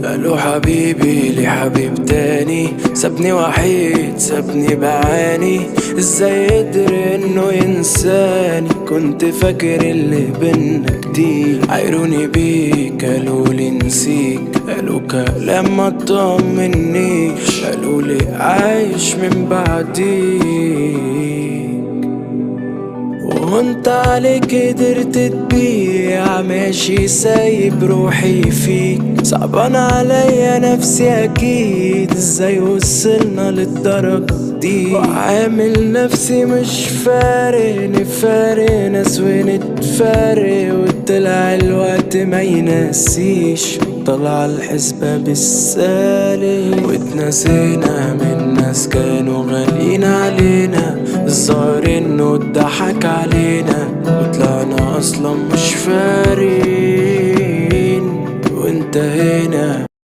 قالوا حبيبي لي حبيب تاني، سابني وحيد سابني بعاني. ازاي قدر انه ينساني؟ كنت فاكر اللي بينا جديد. عايروني بيك قالولي نسيك، قالوا كلام ما طمنيش، قالولي عايش من بعديك. وانت عليك قدرت تبيع، ماشي سايب روحي فيك. صعبان عليا نفسي اكيد، ازاي وصلنا للدرجة دي؟ وعامل نفسي مش فارق، نفارق ناس ونتفارق، وطلع الوقت ما ينسيش، طلع الحسبة بالسالب. واتنسينا من ناس كانوا غاليين علينا، الظاهر انه اتضحك علينا، وطلعنا اصلا مش فارقين وانتهينا.